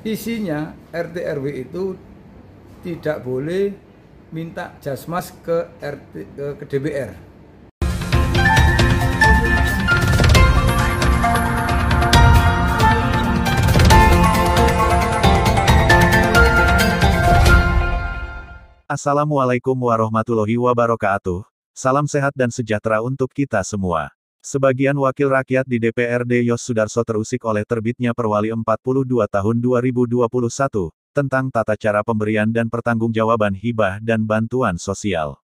Isinya RT RW itu tidak boleh minta jasmas ke DPR. Assalamualaikum warahmatullahi wabarakatuh. Salam sehat dan sejahtera untuk kita semua. Sebagian wakil rakyat di DPRD Yos Sudarso terusik oleh terbitnya Perwali 42 tahun 2021, tentang tata cara pemberian dan pertanggungjawaban hibah dan bantuan sosial.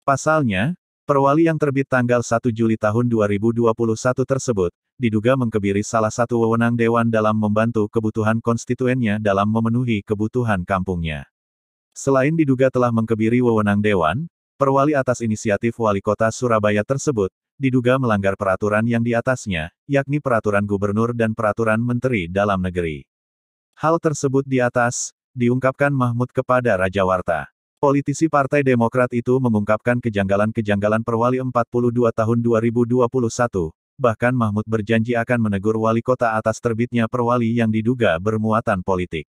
Pasalnya, Perwali yang terbit tanggal 1 Juli tahun 2021 tersebut, diduga mengkebiri salah satu wewenang Dewan dalam membantu kebutuhan konstituennya dalam memenuhi kebutuhan kampungnya. Selain diduga telah mengkebiri wewenang Dewan, Perwali atas inisiatif Wali Kota Surabaya tersebut, diduga melanggar peraturan yang di atasnya, yakni Peraturan Gubernur dan Peraturan Menteri Dalam Negeri. Hal tersebut di atas, diungkapkan Mahmud kepada Raja Warta. Politisi Partai Demokrat itu mengungkapkan kejanggalan-kejanggalan Perwali 42 tahun 2021, bahkan Mahmud berjanji akan menegur Wali Kota atas terbitnya Perwali yang diduga bermuatan politik.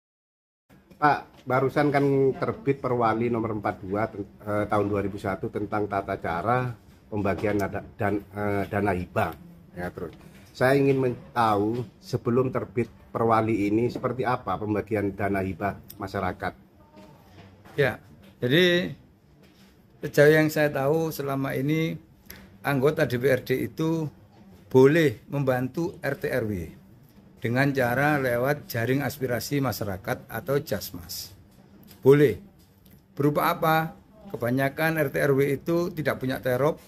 Pak, barusan kan terbit Perwali nomor 42 tahun 2001 tentang tata cara pembagian dana hibah. Ya, terus saya ingin tahu sebelum terbit Perwali ini seperti apa pembagian dana hibah masyarakat. Ya, jadi sejauh yang saya tahu selama ini anggota DPRD itu boleh membantu RT RW dengan cara lewat jaring aspirasi masyarakat atau Jasmas. Boleh. Berupa apa? Kebanyakan RT RW itu tidak punya terop,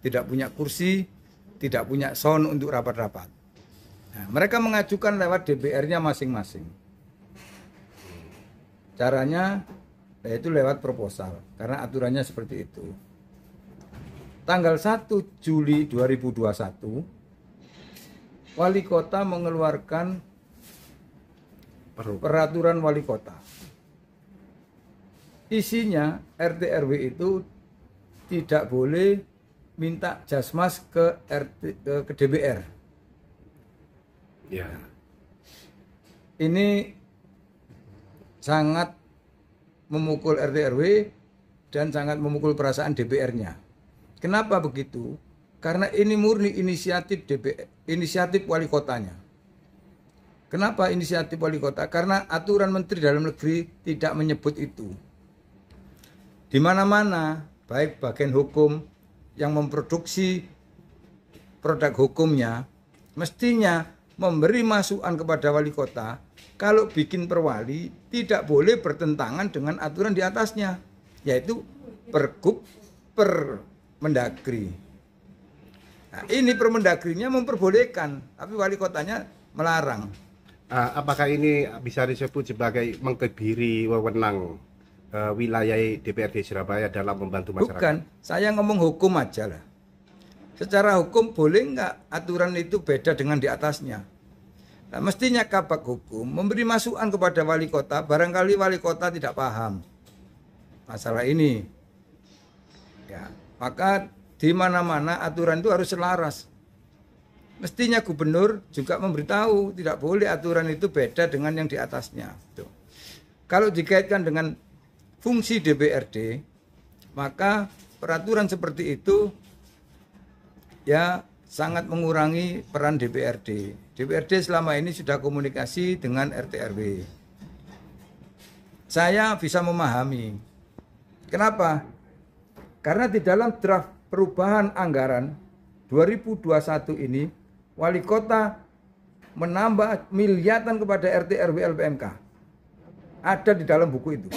tidak punya kursi, tidak punya sound untuk rapat-rapat. Nah, mereka mengajukan lewat DPR-nya masing-masing. Caranya yaitu lewat proposal, karena aturannya seperti itu. Tanggal 1 Juli 2021, Wali Kota mengeluarkan peraturan Wali Kota. Isinya RT RW itu tidak boleh minta jasmas ke DPR. Ya. Ini sangat memukul RT RW dan sangat memukul perasaan DPR-nya. Kenapa begitu? Karena ini murni inisiatif inisiatif wali kotanya. Kenapa inisiatif wali kota? Karena aturan Menteri Dalam Negeri tidak menyebut itu. Di mana-mana, baik bagian hukum yang memproduksi produk hukumnya, mestinya memberi masukan kepada wali kota, kalau bikin perwali tidak boleh bertentangan dengan aturan di atasnya, yaitu Pergub Permendagri. Nah, ini Permendagrinya memperbolehkan, tapi wali kotanya melarang. Apakah ini bisa disebut sebagai mengkebiri wewenang wilayah DPRD Surabaya dalam membantu masyarakat? Bukan, saya ngomong hukum aja lah. Secara hukum boleh nggak aturan itu beda dengan di atasnya? Nah, mestinya Kabag Hukum memberi masukan kepada wali kota, barangkali wali kota tidak paham masalah ini. Ya, maka di mana-mana aturan itu harus selaras. Mestinya gubernur juga memberitahu tidak boleh aturan itu beda dengan yang di atasnya. Tuh. Kalau dikaitkan dengan fungsi DPRD, maka peraturan seperti itu ya sangat mengurangi peran DPRD. DPRD selama ini sudah komunikasi dengan RT RW. Saya bisa memahami. Kenapa? Karena di dalam draft perubahan anggaran 2021 ini, wali kota menambah miliaran kepada RT RW LPMK. Ada di dalam buku itu.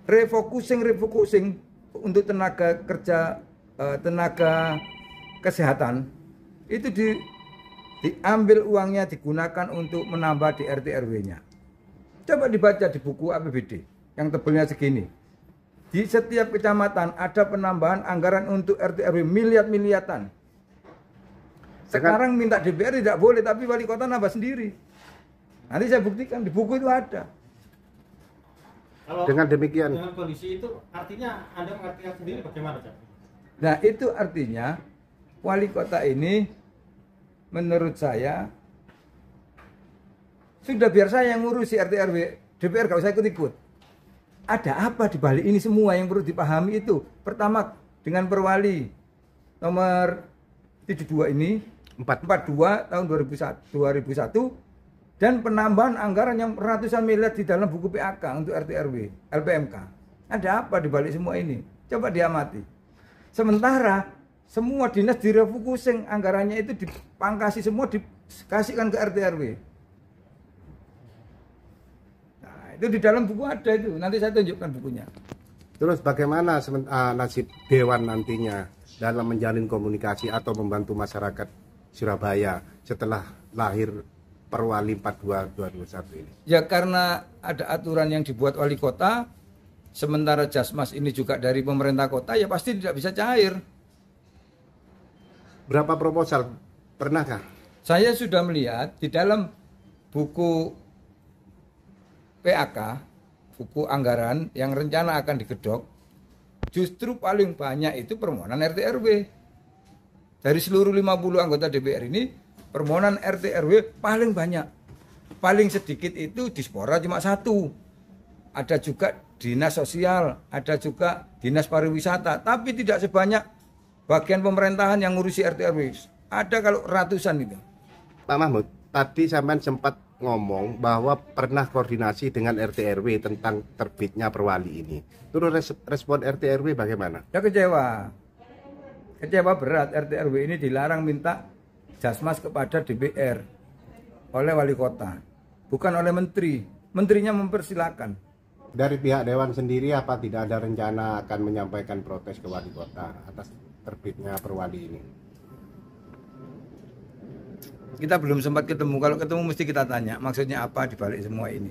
Refocusing untuk tenaga kerja, tenaga kesehatan, itu diambil uangnya digunakan untuk menambah di RT RW-nya. Coba dibaca di buku APBD yang tebelnya segini. Di setiap kecamatan ada penambahan anggaran untuk RT RW miliaran. Sekarang minta DPR tidak boleh, tapi wali kota nambah sendiri. Nanti saya buktikan di buku itu ada. Kalau dengan demikian, dengan kondisi itu artinya Anda mengartikan sendiri bagaimana, Cak? Nah, itu artinya wali kota ini menurut saya Sudah biar saya yang ngurusi RT RW, DPR gak usah ikut-ikut. Ada apa di balik ini semua yang perlu dipahami itu? Pertama, dengan Perwali nomor 72 ini 42 tahun 2001 dan penambahan anggaran yang ratusan miliar di dalam buku PAK untuk RT RW, LPMK. Ada apa di balik semua ini? Coba diamati. Sementara semua dinas direfocusing, anggarannya itu dipangkasi semua, dikasihkan ke RT RW. Nah, itu di dalam buku ada itu. Nanti saya tunjukkan bukunya. Terus bagaimana nasib Dewan nantinya dalam menjalin komunikasi atau membantu masyarakat Surabaya setelah lahir Perwali 42 2021 ini? Ya karena ada aturan yang dibuat wali kota, sementara Jasmas ini juga dari pemerintah kota, ya pasti tidak bisa cair. Berapa proposal? Pernahkah? Saya sudah melihat di dalam buku PAK, buku anggaran yang rencana akan digedok, justru paling banyak itu permohonan RT RW. Dari seluruh 50 anggota DPR ini, permohonan RT RW paling banyak. Paling sedikit itu Dispora cuma 1. Ada juga dinas sosial, ada juga dinas pariwisata, tapi tidak sebanyak bagian pemerintahan yang ngurusi RT RW. Ada kalau ratusan itu. Pak Mahmud, tadi sampean sempat ngomong bahwa pernah koordinasi dengan RT RW tentang terbitnya Perwali ini. Terus respon RT RW bagaimana? Ya kecewa. Kecewa berat. RT RW ini dilarang minta Jasmas kepada DPR oleh wali kota, bukan oleh menteri. Menterinya mempersilahkan. Dari pihak Dewan sendiri apa tidak ada rencana akan menyampaikan protes ke wali kota atas terbitnya Perwali ini? Kita belum sempat ketemu. Kalau ketemu mesti kita tanya maksudnya apa di balik semua ini.